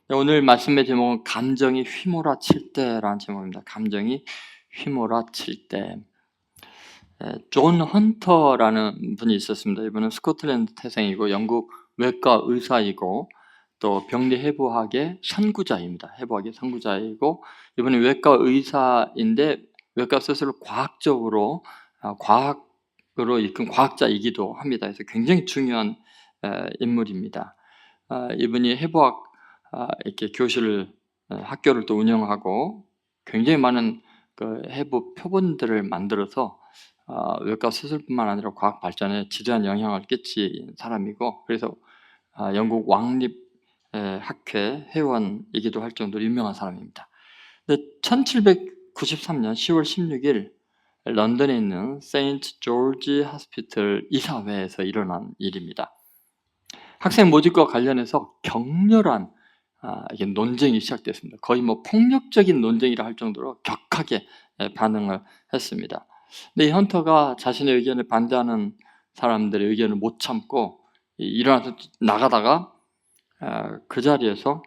네, 오늘 말씀의 제목은 감정이 휘몰아칠 때라는 제목입니다. 감정이 휘몰아칠 때. 존 헌터라는 분이 있었습니다. 이분은 스코틀랜드 태생이고 영국 외과 의사이고 또 병리 해부학의 선구자입니다. 해부학의 선구자이고 이분은 외과 의사인데 외과 수술을 과학적으로 과학으로 이끈 과학자이기도 합니다. 그래서 굉장히 중요한 인물입니다. 이분이 해부학 이렇게 교실을 학교를 또 운영하고 굉장히 많은 그 해부 표본들을 만들어서 외과 수술뿐만 아니라 과학 발전에 지대한 영향을 끼친 사람이고, 그래서 영국 왕립 학회 회원이기도 할 정도로 유명한 사람입니다. 1793년 10월 16일 런던에 있는 세인트 조지 하스피털 이사회에서 일어난 일입니다. 학생 모집과 관련해서 격렬한 이게 논쟁이 시작됐습니다. 거의 뭐 폭력적인 논쟁이라 할 정도로 격하게 반응을 했습니다. 근데 이 헌터가 자신의 의견을 반대하는 사람들의 의견을 못 참고 일어나서 나가다가 그 자리에서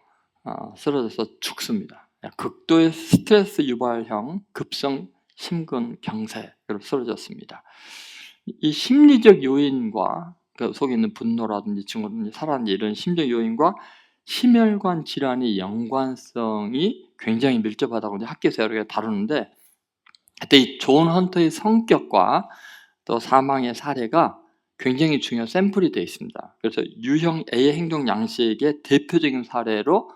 쓰러져서 죽습니다. 극도의 스트레스 유발형 급성 심근경색으로 쓰러졌습니다. 이 심리적 요인과 그 속에 있는 분노라든지 증오라든지 사랑라든지 이런 심적 요인과 심혈관 질환의 연관성이 굉장히 밀접하다고 학계에서 여러 개 다루는데, 그때 이 존 헌터의 성격과 또 사망의 사례가 굉장히 중요한 샘플이 되어 있습니다. 그래서 유형 A의 행동 양식의 대표적인 사례로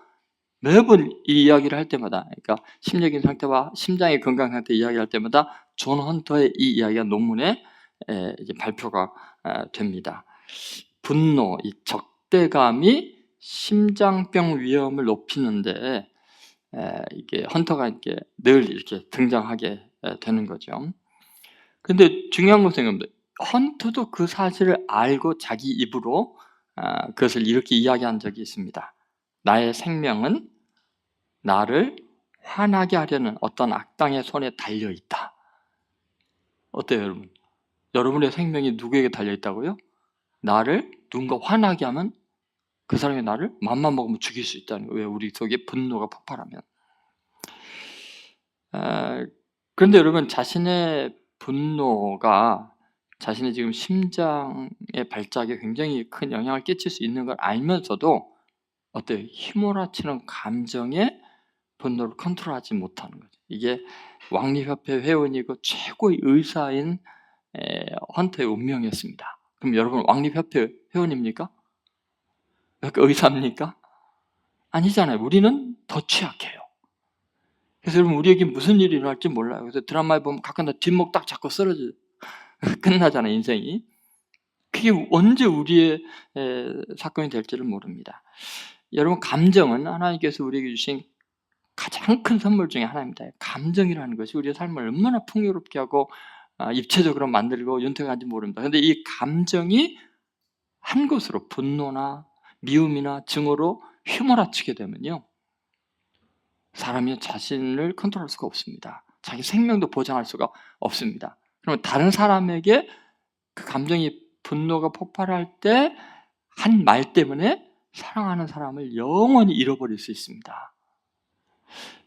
매번 이 이야기를 할 때마다, 그러니까 심리적인 상태와 심장의 건강 상태 이야기할 때마다 존 헌터의 이 이야기가 논문에 이제 발표가 됩니다. 분노, 이 적대감이 심장병 위험을 높이는데 이게 헌터가 이렇게 늘 이렇게 등장하게 되는 거죠. 근데 중요한 것은 이겁니다. 헌터도 그 사실을 알고 자기 입으로 그것을 이렇게 이야기한 적이 있습니다. 나의 생명은 나를 화나게 하려는 어떤 악당의 손에 달려있다. 어때요, 여러분? 여러분의 생명이 누구에게 달려있다고요? 나를 누군가 화나게 하면 그 사람이 나를 맘만 먹으면 죽일 수 있다는 거예요. 왜? 우리 속에 분노가 폭발하면. 그런데 여러분, 자신의 분노가 자신의 지금 심장의 발작에 굉장히 큰 영향을 끼칠 수 있는 걸 알면서도 어때요? 휘몰아치는 감정에 분노를 컨트롤하지 못하는 거죠. 이게 왕립협회 회원이고 최고의 의사인 헌터의 운명이었습니다. 그럼 여러분, 왕립협회 회원입니까? 의사입니까? 아니잖아요. 우리는 더 취약해요. 그래서 여러분, 우리에게 무슨 일이 일어날지 몰라요. 그래서 드라마에 보면 가끔 뒷목 딱 잡고 쓰러져 끝나잖아요, 인생이. 그게 언제 우리의 사건이 될지를 모릅니다. 여러분, 감정은 하나님께서 우리에게 주신 가장 큰 선물 중에 하나입니다. 감정이라는 것이 우리의 삶을 얼마나 풍요롭게 하고 입체적으로 만들고 윤택한지 모릅니다. 그런데 이 감정이 한 곳으로 분노나 미움이나 증오로 휘몰아치게 되면요, 사람이 자신을 컨트롤할 수가 없습니다. 자기 생명도 보장할 수가 없습니다. 그러면 다른 사람에게 그 감정이 분노가 폭발할 때 한 말 때문에 사랑하는 사람을 영원히 잃어버릴 수 있습니다.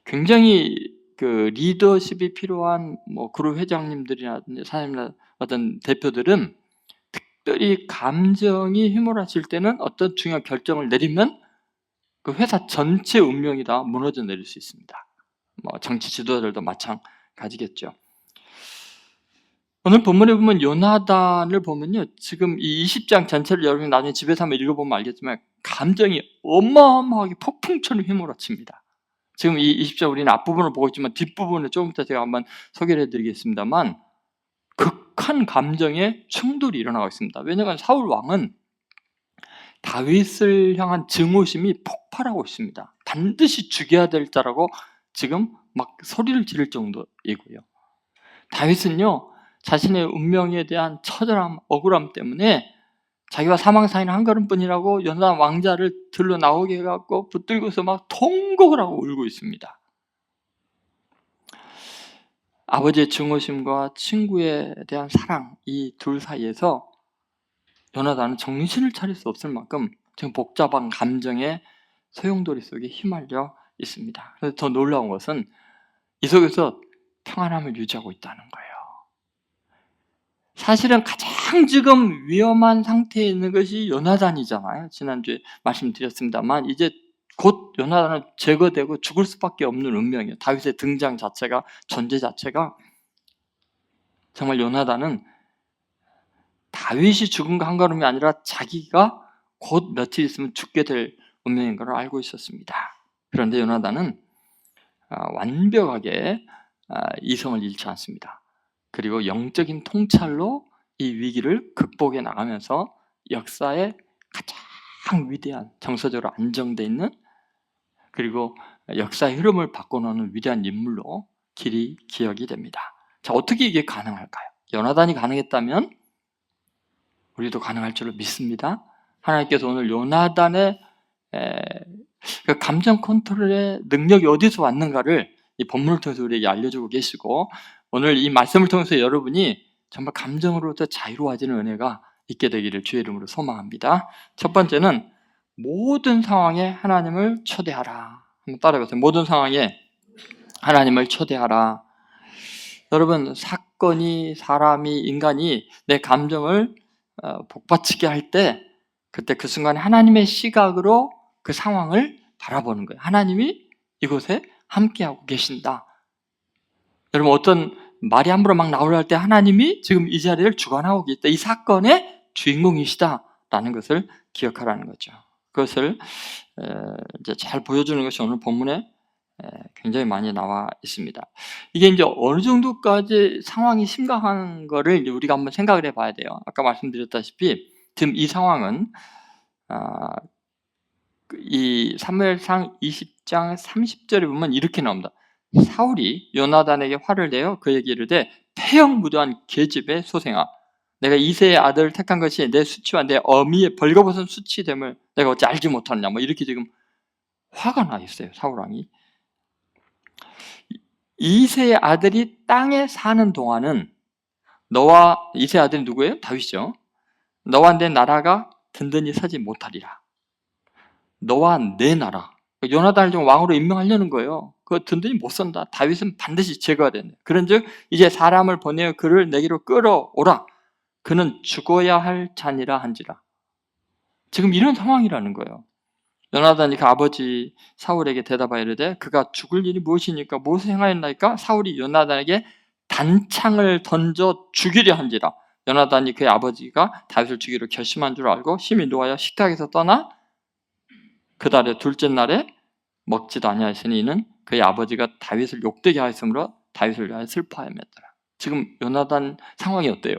굉장히 그 리더십이 필요한 뭐 그룹 회장님들이나 사장님이나 어떤 대표들은 특별히 감정이 휘몰아칠 때는 어떤 중요한 결정을 내리면 그 회사 전체 운명이 다 무너져 내릴 수 있습니다. 뭐 정치 지도자들도 마찬가지겠죠. 오늘 본문에 보면 요나단을 보면요, 지금 이 20장 전체를 여러분이 나중에 집에서 한번 읽어보면 알겠지만 감정이 어마어마하게 폭풍처럼 휘몰아칩니다. 지금 이 20장 우리는 앞부분을 보고 있지만 뒷부분을 조금 이따 제가 한번 소개를 해드리겠습니다만 극한 감정의 충돌이 일어나고 있습니다. 왜냐하면 사울 왕은 다윗을 향한 증오심이 폭발하고 있습니다. 반드시 죽여야 될 자라고 지금 막 소리를 지를 정도이고요. 다윗은요, 자신의 운명에 대한 처절함, 억울함 때문에 자기와 사망 사이는 한 걸음뿐이라고 요나단 왕자를 들러 나오게 해갖고 붙들고서 막 통곡을 하고 울고 있습니다. 아버지의 증오심과 친구에 대한 사랑, 이 둘 사이에서 요나단은 정신을 차릴 수 없을 만큼 지금 복잡한 감정에 소용돌이 속에 휘말려 있습니다. 그래서 더 놀라운 것은 이 속에서 평안함을 유지하고 있다는 거예요. 사실은 가장 지금 위험한 상태에 있는 것이 요나단이잖아요. 지난주에 말씀드렸습니다만 이제 곧 요나단은 제거되고 죽을 수밖에 없는 운명이에요. 다윗의 등장 자체가, 존재 자체가. 정말 요나단은 다윗이 죽음과 한 걸음이 아니라 자기가 곧 며칠 있으면 죽게 될 운명인 걸 알고 있었습니다. 그런데 요나단은 완벽하게 이성을 잃지 않습니다. 그리고 영적인 통찰로 이 위기를 극복해 나가면서 역사의 가장 위대한, 정서적으로 안정되어 있는, 그리고 역사의 흐름을 바꿔놓는 위대한 인물로 길이 기억이 됩니다. 자, 어떻게 이게 가능할까요? 요나단이 가능했다면 우리도 가능할 줄로 믿습니다. 하나님께서 오늘 요나단의 그 감정 컨트롤의 능력이 어디서 왔는가를 이 본문을 통해서 우리에게 알려주고 계시고, 오늘 이 말씀을 통해서 여러분이 정말 감정으로부터 자유로워지는 은혜가 있게 되기를 주의 이름으로 소망합니다. 첫 번째는 모든 상황에 하나님을 초대하라. 한번 따라해보세요. 모든 상황에 하나님을 초대하라. 여러분, 사건이, 사람이, 인간이 내 감정을 복받치게 할 때, 그때 그 순간에 하나님의 시각으로 그 상황을 바라보는 거예요. 하나님이 이곳에 함께하고 계신다. 여러분, 어떤 말이 함부로 막 나오려 할 때 하나님이 지금 이 자리를 주관하고 계시다. 이 사건의 주인공이시다라는 것을 기억하라는 거죠. 그것을 이제 잘 보여주는 것이 오늘 본문에 굉장히 많이 나와 있습니다. 이게 이제 어느 정도까지 상황이 심각한 거를 우리가 한번 생각을 해봐야 돼요. 아까 말씀드렸다시피 지금 이 상황은 이 사무엘상 20장 30절에 보면 이렇게 나옵니다. 사울이 요나단에게 화를 내어 그에게 이르되 폐역무도한 계집의 소생아, 내가 이새의 아들을 택한 것이 내 수치와 내 어미의 벌거벗은 수치됨을 내가 어찌 알지 못하느냐, 뭐 이렇게 지금 화가 나 있어요. 사울왕이. 이새의 아들이 땅에 사는 동안은 너와, 이새의 아들이 누구예요? 다윗이죠. 너와 내 나라가 든든히 서지 못하리라. 너와 내 나라, 요나단을 좀 왕으로 임명하려는 거예요. 그거 든든히 못 선다. 다윗은 반드시 제거해야 된다. 그런즉 이제 사람을 보내어 그를 내게로 끌어오라. 그는 죽어야 할 자니라 한지라. 지금 이런 상황이라는 거예요. 요나단이 그 아버지 사울에게 대답하여 이르되 그가 죽을 일이 무엇이니까 무엇을 행하였나이까? 사울이 요나단에게 단창을 던져 죽이려 한지라. 요나단이 그의 아버지가 다윗을 죽이려 결심한 줄 알고 심히 노하여 식탁에서 떠나 그 달의 둘째 날에 먹지도 아니하였으니 이는 그의 아버지가 다윗을 욕되게 하였으므로 다윗을 위하여 슬퍼하였더라. 지금 요나단 상황이 어때요?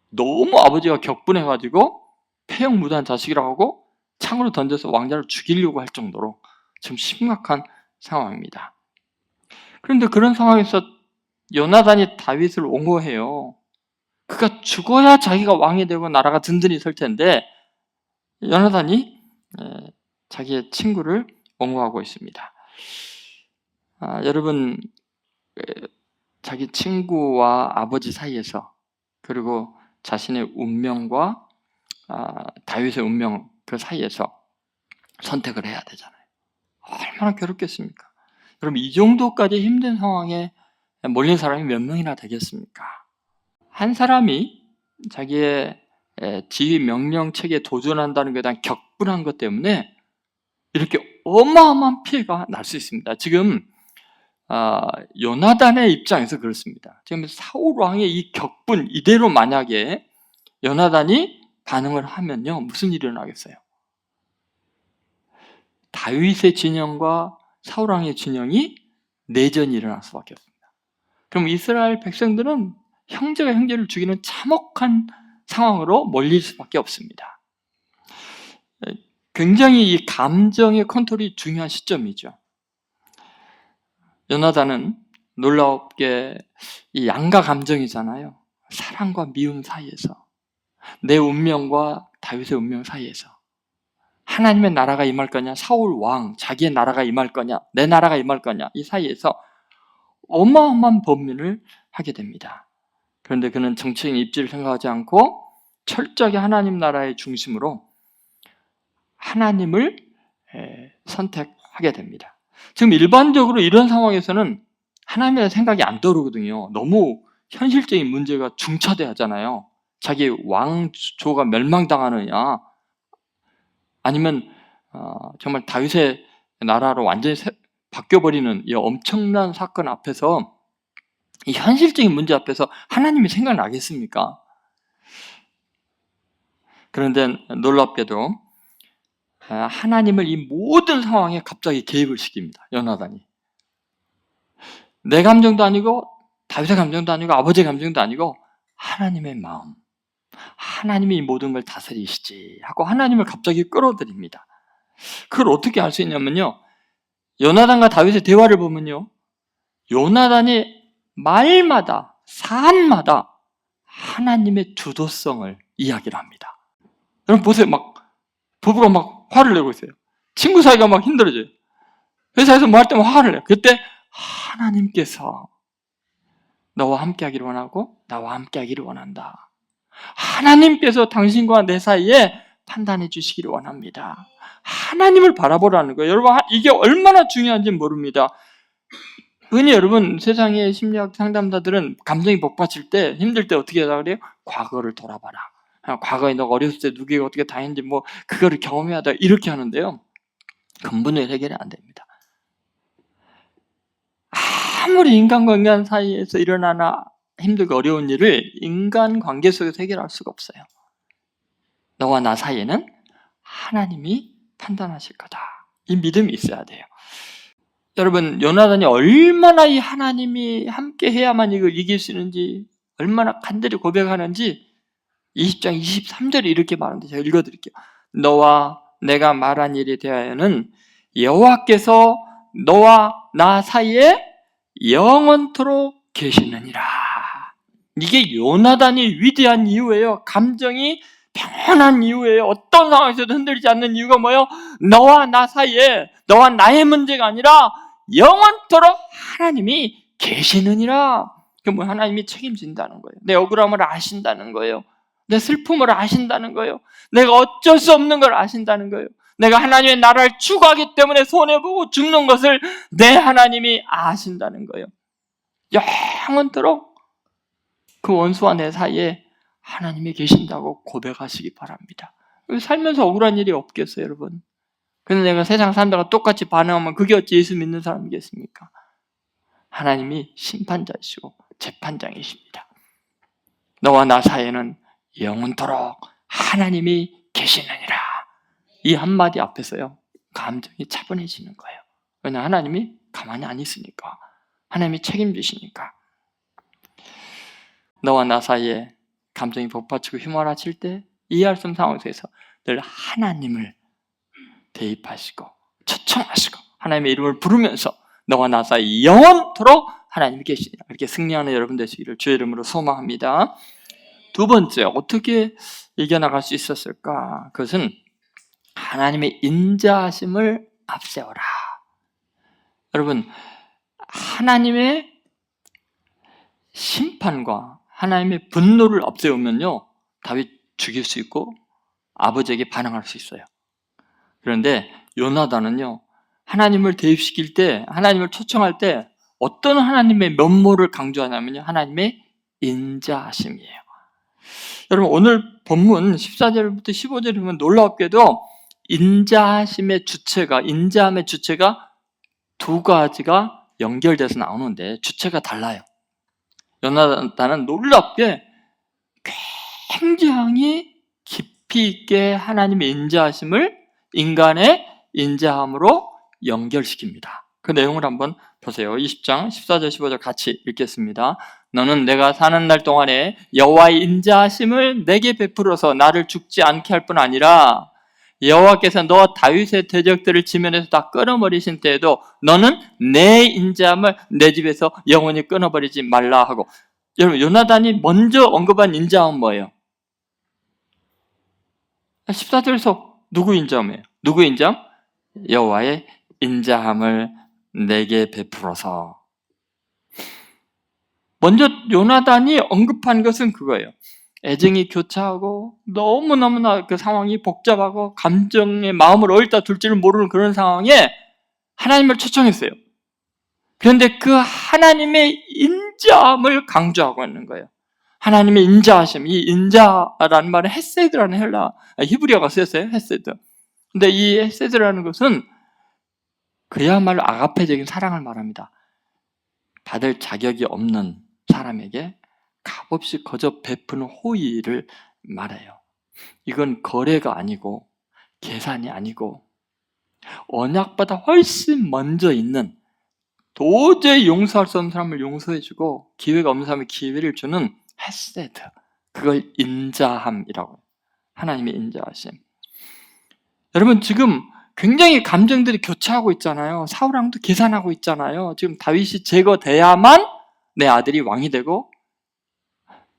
너무 아버지가 격분해가지고 폐역무도한 자식이라고 하고 창으로 던져서 왕자를 죽이려고 할 정도로 지금 심각한 상황입니다. 그런데 그런 상황에서 요나단이 다윗을 옹호해요. 그가 죽어야 자기가 왕이 되고 나라가 든든히 설 텐데 요나단이 자기의 친구를 옹호하고 있습니다. 여러분, 자기 친구와 아버지 사이에서, 그리고 자신의 운명과 다윗의 운명 그 사이에서 선택을 해야 되잖아요. 얼마나 괴롭겠습니까? 여러분, 이 정도까지 힘든 상황에 몰린 사람이 몇 명이나 되겠습니까? 한 사람이 자기의 지휘 명령체계에 도전한다는 것에 대한 격분한 것 때문에 이렇게 어마어마한 피해가 날 수 있습니다. 지금 요나단의 입장에서 그렇습니다. 지금 사울 왕의 이 격분 이대로 만약에 요나단이 반응을 하면요, 무슨 일이 일어나겠어요? 다윗의 진영과 사울 왕의 진영이 내전이 일어날 수밖에 없습니다. 그럼 이스라엘 백성들은 형제가 형제를 죽이는 참혹한 상황으로 몰릴 수밖에 없습니다. 굉장히 이 감정의 컨트롤이 중요한 시점이죠. 요나단은 놀랍게 이 양가 감정이잖아요. 사랑과 미움 사이에서, 내 운명과 다윗의 운명 사이에서 하나님의 나라가 임할 거냐, 사울 왕 자기의 나라가 임할 거냐, 내 나라가 임할 거냐, 이 사이에서 어마어마한 범민을 하게 됩니다. 그런데 그는 정치적인 입지를 생각하지 않고 철저하게 하나님 나라의 중심으로 하나님을 선택하게 됩니다. 지금 일반적으로 이런 상황에서는 하나님에 대한 생각이 안 떠오르거든요. 너무 현실적인 문제가 중차대하잖아요. 자기 왕조가 멸망당하느냐, 아니면 정말 다윗의 나라로 완전히 바뀌어버리는 이 엄청난 사건 앞에서, 이 현실적인 문제 앞에서 하나님이 생각나겠습니까? 그런데 놀랍게도 하나님을 이 모든 상황에 갑자기 개입을 시킵니다. 요나단이. 내 감정도 아니고 다윗의 감정도 아니고 아버지의 감정도 아니고 하나님의 마음, 하나님이 이 모든 걸 다스리시지 하고 하나님을 갑자기 끌어들입니다. 그걸 어떻게 알 수 있냐면요, 요나단과 다윗의 대화를 보면요, 요나단이 말마다 사안마다 하나님의 주도성을 이야기를 합니다. 여러분 보세요. 막 부부가 막 화를 내고 있어요. 친구 사이가 막 힘들어져요. 회사에서 뭐 할 때만 화를 내요. 그때 하나님께서 너와 함께하기를 원하고 나와 함께하기를 원한다. 하나님께서 당신과 내 사이에 판단해 주시기를 원합니다. 하나님을 바라보라는 거예요. 여러분, 이게 얼마나 중요한지 모릅니다. 흔히 여러분, 세상의 심리학 상담사들은 감정이 복받칠 때, 힘들 때 어떻게 하라 그래요? 과거를 돌아봐라. 과거에 너가 어렸을 때 누구가 어떻게 당했는지 뭐 그거를 경험해야 돼, 이렇게 하는데요, 근본의 해결이 안 됩니다. 아무리 인간과 인간 사이에서 일어나나 힘들고 어려운 일을 인간관계 속에서 해결할 수가 없어요. 너와 나 사이에는 하나님이 판단하실 거다, 이 믿음이 있어야 돼요. 여러분, 요나단이 얼마나 이 하나님이 함께 해야만 이걸 이길 수 있는지 얼마나 간절히 고백하는지 20장 23절에 이렇게 말하는데 제가 읽어드릴게요. 너와 내가 말한 일에 대하여는 여호와께서 너와 나 사이에 영원토록 계시느니라. 이게 요나단이 위대한 이유예요. 감정이 평온한 이유예요. 어떤 상황에서도 흔들리지 않는 이유가 뭐예요? 너와 나 사이에, 너와 나의 문제가 아니라 영원토록 하나님이 계시느니라. 그 뭐 하나님이 책임진다는 거예요. 내 억울함을 아신다는 거예요. 내 슬픔을 아신다는 거예요. 내가 어쩔 수 없는 걸 아신다는 거예요. 내가 하나님의 나라를 추구하기 때문에 손해보고 죽는 것을 내 하나님이 아신다는 거예요. 영원토록 그 원수와 내 사이에 하나님이 계신다고 고백하시기 바랍니다. 살면서 억울한 일이 없겠어요, 여러분? 그런데 내가 세상 사람들과 똑같이 반응하면 그게 어찌 예수 믿는 사람이겠습니까? 하나님이 심판자이시고 재판장이십니다. 너와 나 사이에는 영원토록 하나님이 계시느니라. 이 한마디 앞에서요, 감정이 차분해지는 거예요. 왜냐, 하나님이 가만히 안 있으니까. 하나님이 책임지시니까. 너와 나 사이에 감정이 복받치고 휘몰아칠 때 이해할 수 없는 상황에서 늘 하나님을 대입하시고 초청하시고 하나님의 이름을 부르면서 너와 나 사이 영원토록 하나님이 계시니라. 이렇게 승리하는 여러분 되시기를 주의 이름으로 소망합니다. 두 번째, 어떻게 이겨나갈 수 있었을까? 그것은 하나님의 인자하심을 앞세워라. 여러분, 하나님의 심판과 하나님의 분노를 앞세우면요, 다윗 죽일 수 있고 아버지에게 반항할 수 있어요. 그런데 요나단은요, 하나님을 대입시킬 때, 하나님을 초청할 때 어떤 하나님의 면모를 강조하냐면요, 하나님의 인자하심이에요. 여러분, 오늘 본문 14절부터 15절에 보면 놀랍게도 인자하심의 주체가, 인자함의 주체가 두 가지가 연결돼서 나오는데 주체가 달라요. 요나단은 놀랍게 굉장히 깊이 있게 하나님의 인자하심을 인간의 인자함으로 연결시킵니다. 그 내용을 한번 보세요. 20장 14절 15절 같이 읽겠습니다. 너는 내가 사는 날 동안에 여호와의 인자하심을 내게 베풀어서 나를 죽지 않게 할 뿐 아니라 여호와께서 너 다윗의 대적들을 지면에서 다 끊어버리신 때에도 너는 내 인자함을 내 집에서 영원히 끊어버리지 말라 하고. 여러분, 요나단이 먼저 언급한 인자함은 뭐예요? 14절에서 누구 인자함이에요? 누구 인자함? 여호와의 인자함을 내게 베풀어서. 먼저 요나단이 언급한 것은 그거예요. 애정이 교차하고 너무너무나 그 상황이 복잡하고 감정의 마음을 어디다 둘지를 모르는 그런 상황에 하나님을 초청했어요. 그런데 그 하나님의 인자함을 강조하고 있는 거예요. 하나님의 인자하심, 이 인자라는 말은 헤세드라는 히브리어가 쓰였어요. 헤세드. 근데 이 헤세드라는 것은 그야말로 아가페적인 사랑을 말합니다. 받을 자격이 없는 사람에게 값없이 거저 베푸는 호의를 말해요. 이건 거래가 아니고 계산이 아니고 언약보다 훨씬 먼저 있는, 도저히 용서할 수 없는 사람을 용서해주고 기회가 없는 사람에 기회를 주는 헤세드, 그걸 인자함이라고, 하나님의 인자하심. 여러분, 지금 굉장히 감정들이 교차하고 있잖아요. 사울왕도 계산하고 있잖아요. 지금 다윗이 제거돼야만 내 아들이 왕이 되고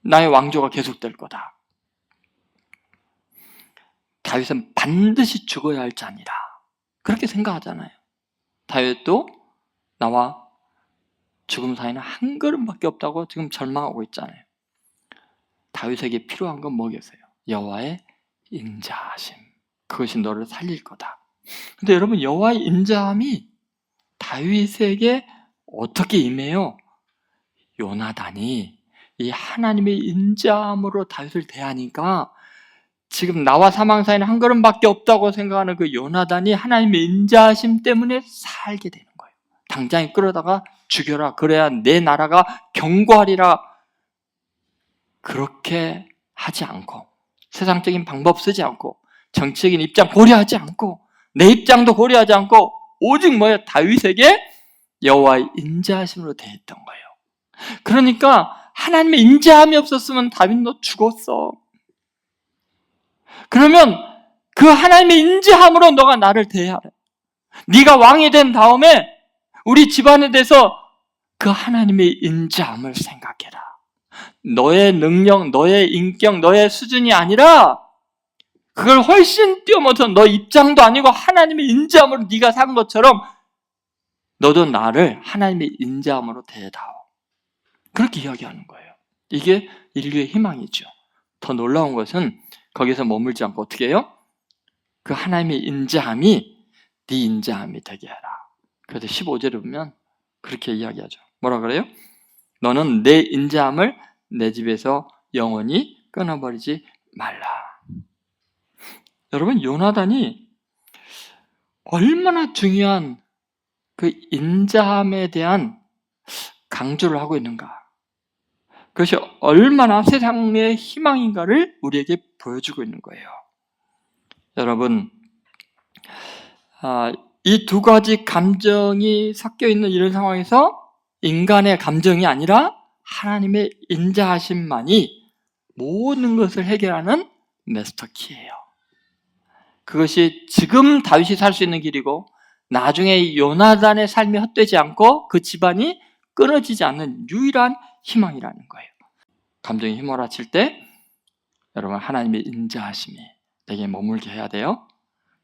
나의 왕조가 계속될 거다. 다윗은 반드시 죽어야 할 자니라, 그렇게 생각하잖아요. 다윗도 나와 죽음 사이는 한 걸음밖에 없다고 지금 절망하고 있잖아요. 다윗에게 필요한 건 뭐겠어요? 여호와의 인자하심. 그것이 너를 살릴 거다. 근데 여러분, 여호와의 인자함이 다윗에게 어떻게 임해요? 요나단이 이 하나님의 인자함으로 다윗을 대하니까 지금 나와 사망 사이는 한 걸음밖에 없다고 생각하는 그 요나단이 하나님의 인자하심 때문에 살게 되는 거예요. 당장에 끌어다가 죽여라, 그래야 내 나라가 견고하리라, 그렇게 하지 않고, 세상적인 방법 쓰지 않고, 정치적인 입장 고려하지 않고, 내 입장도 고려하지 않고, 오직 뭐예요? 다윗에게 여호와의 인자하심으로 대했던 거예요. 그러니까 하나님의 인자함이 없었으면 다윗 너 죽었어. 그러면 그 하나님의 인자함으로 너가 나를 대해야 해. 네가 왕이 된 다음에 우리 집안에 대해서 그 하나님의 인자함을 생각해라. 너의 능력, 너의 인격, 너의 수준이 아니라 그걸 훨씬 뛰어넘어서 너 입장도 아니고 하나님의 인자함으로 네가 산 것처럼 너도 나를 하나님의 인자함으로 대해다오. 그렇게 이야기하는 거예요. 이게 인류의 희망이죠. 더 놀라운 것은 거기서 머물지 않고 어떻게 해요? 그 하나님의 인자함이 네 인자함이 되게 해라. 그래서 15절에 보면 그렇게 이야기하죠. 뭐라 그래요? 너는 내 인자함을 내 집에서 영원히 끊어버리지 말라. 여러분, 요나단이 얼마나 중요한 그 인자함에 대한 강조를 하고 있는가, 그것이 얼마나 세상의 희망인가를 우리에게 보여주고 있는 거예요. 여러분, 이 두 가지 감정이 섞여 있는 이런 상황에서 인간의 감정이 아니라 하나님의 인자하심만이 모든 것을 해결하는 마스터키예요. 그것이 지금 다윗이 살 수 있는 길이고 나중에 요나단의 삶이 헛되지 않고 그 집안이 끊어지지 않는 유일한 희망이라는 거예요. 감정이 휘몰아칠 때 여러분, 하나님의 인자하심이 내게 머물게 해야 돼요.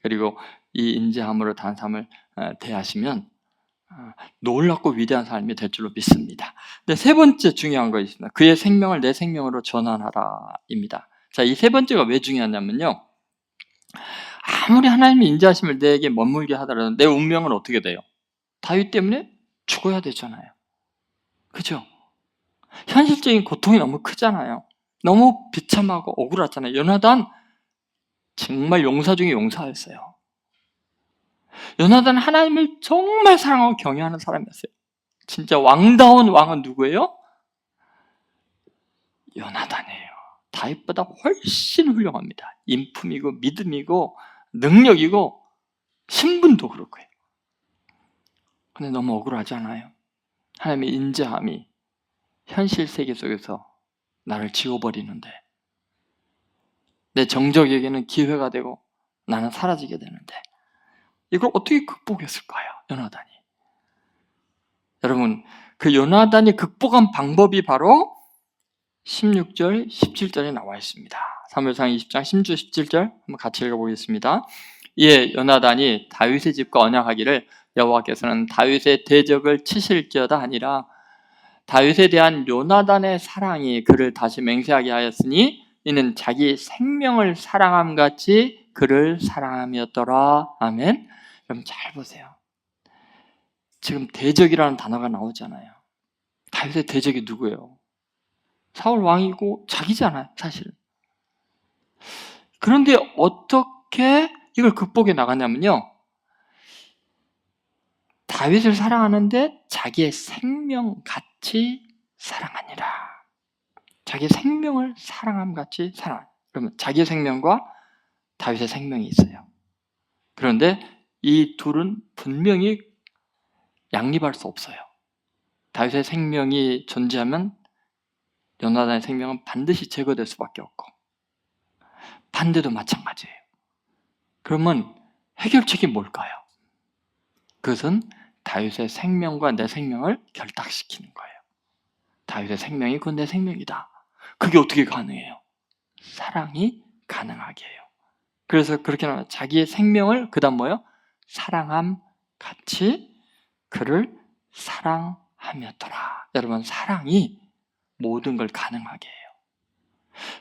그리고 이 인자함으로 다른 사람을 대하시면 놀랍고 위대한 삶이 될 줄로 믿습니다. 근데 세 번째 중요한 거 있습니다. 그의 생명을 내 생명으로 전환하라입니다. 자, 이 세 번째가 왜 중요하냐면요, 아무리 하나님의 인자하심을 내게 머물게 하더라도 내 운명은 어떻게 돼요? 다윗 때문에 죽어야 되잖아요. 그죠? 현실적인 고통이 너무 크잖아요. 너무 비참하고 억울하잖아요. 요나단 정말 용사 중에 용사였어요. 요나단은 하나님을 정말 사랑하고 경외하는 사람이었어요. 진짜 왕다운 왕은 누구예요? 요나단이에요. 다윗보다 훨씬 훌륭합니다. 인품이고 믿음이고 능력이고 신분도 그렇고요. 근데 너무 억울하지 않아요? 하나님의 인자함이 현실 세계 속에서 나를 지워버리는데, 내 정적에게는 기회가 되고 나는 사라지게 되는데, 이걸 어떻게 극복했을까요? 요나단이. 여러분, 그 요나단이 극복한 방법이 바로 16절, 17절에 나와 있습니다. 사무엘상 20장 16절, 17절 한번 같이 읽어보겠습니다. 이에 요나단이 다윗의 집과 언약하기를 여호와께서는 다윗의 대적을 치실지어다 하니라. 다윗에 대한 요나단의 사랑이 그를 다시 맹세하게 하였으니 이는 자기 생명을 사랑함 같이 그를 사랑함이었더라. 아멘. 여러분 잘 보세요. 지금 대적이라는 단어가 나오잖아요. 다윗의 대적이 누구예요? 사울 왕이고 자기잖아요, 사실은. 그런데 어떻게 이걸 극복해 나갔냐면요. 다윗을 사랑하는데 자기의 생명같이 사랑하니라. 자기의 생명을 사랑함같이 사랑하니라. 그러면 자기의 생명과 다윗의 생명이 있어요. 그런데 이 둘은 분명히 양립할 수 없어요. 다윗의 생명이 존재하면 요나단의 생명은 반드시 제거될 수밖에 없고 반대도 마찬가지예요. 그러면 해결책이 뭘까요? 그것은 다윗의 생명과 내 생명을 결탁시키는 거예요. 다윗의 생명이 그 내 생명이다. 그게 어떻게 가능해요? 사랑이 가능하게 해요. 그래서 그렇게 나와요. 자기의 생명을 그 다음 뭐요? 사랑함 같이 그를 사랑하였더라. 여러분 사랑이 모든 걸 가능하게 해요.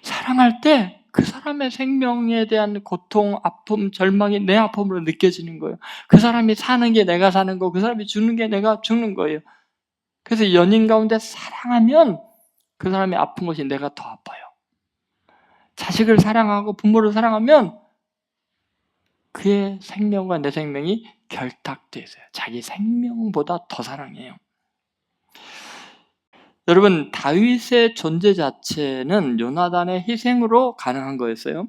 사랑할 때 그 사람의 생명에 대한 고통, 아픔, 절망이 내 아픔으로 느껴지는 거예요. 그 사람이 사는 게 내가 사는 거, 그 사람이 죽는 게 내가 죽는 거예요. 그래서 연인 가운데 사랑하면 그 사람이 아픈 것이 내가 더 아파요. 자식을 사랑하고 부모를 사랑하면 그의 생명과 내 생명이 결탁되어 있어요. 자기 생명보다 더 사랑해요. 여러분 다윗의 존재 자체는 요나단의 희생으로 가능한 거였어요.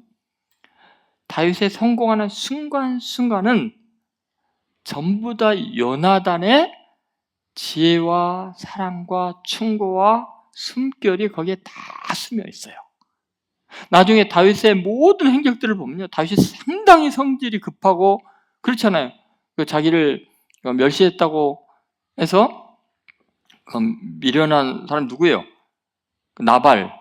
다윗의 성공하는 순간순간은 전부 다 요나단의 지혜와 사랑과 충고와 숨결이 거기에 다 스며 있어요. 나중에 다윗의 모든 행적들을 보면요, 다윗이 상당히 성질이 급하고 그렇잖아요. 자기를 멸시했다고 해서 미련한 사람 누구예요? 나발.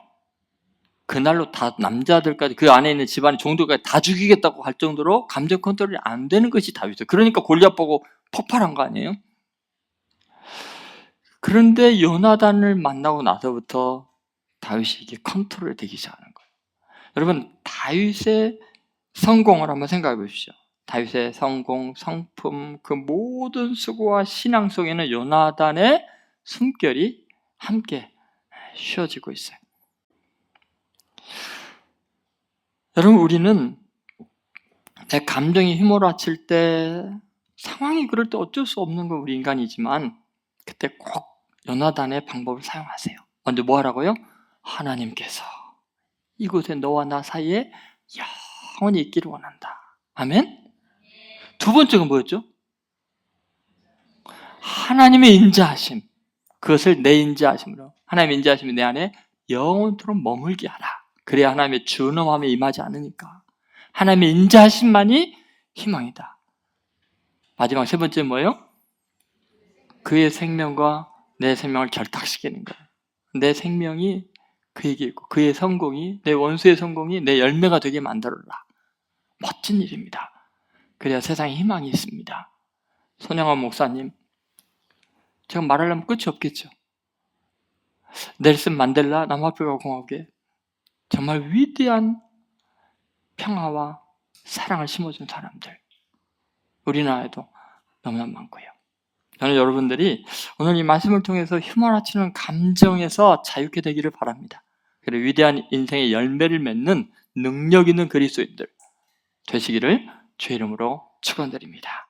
그날로 다 남자들까지 그 안에 있는 집안의 종들까지 다 죽이겠다고 할 정도로 감정 컨트롤이 안 되는 것이 다윗이에요. 그러니까 골리앗 보고 폭발한 거 아니에요? 그런데 요나단을 만나고 나서부터 다윗이 이게 컨트롤이 되기 시작하는 거예요. 여러분 다윗의 성공을 한번 생각해 보십시오. 다윗의 성공, 성품, 그 모든 수고와 신앙 속에는 요나단의 숨결이 함께 쉬어지고 있어요. 여러분 우리는 내 감정이 휘몰아칠 때 상황이 그럴 때 어쩔 수 없는 건 우리 인간이지만 그때 꼭 요나단의 방법을 사용하세요. 먼저 뭐 하라고요? 하나님께서 이곳에 너와 나 사이에 영원히 있기를 원한다. 아멘? 두 번째가 뭐였죠? 하나님의 인자하심. 그것을 내 인자하심으로 하나님의 인자하심이 내 안에 영원토록 머물게 하라. 그래야 하나님의 준엄함에 임하지 않으니까. 하나님의 인자하심만이 희망이다. 마지막 세 번째 뭐예요? 그의 생명과 내 생명을 결탁시키는 거예요. 내 생명이 그에게 있고 그의 성공이 내 원수의 성공이 내 열매가 되게 만들어라. 멋진 일입니다. 그래야 세상에 희망이 있습니다. 손영환 목사님, 제가 말하려면 끝이 없겠죠. 넬슨 만델라 남아프리카 공화국에 정말 위대한 평화와 사랑을 심어준 사람들, 우리나라에도 너무나 많고요. 저는 여러분들이 오늘 이 말씀을 통해서 휘몰아치는 감정에서 자유케 되기를 바랍니다. 그리고 위대한 인생의 열매를 맺는 능력 있는 그리스도인들 되시기를 주의 이름으로 축원드립니다.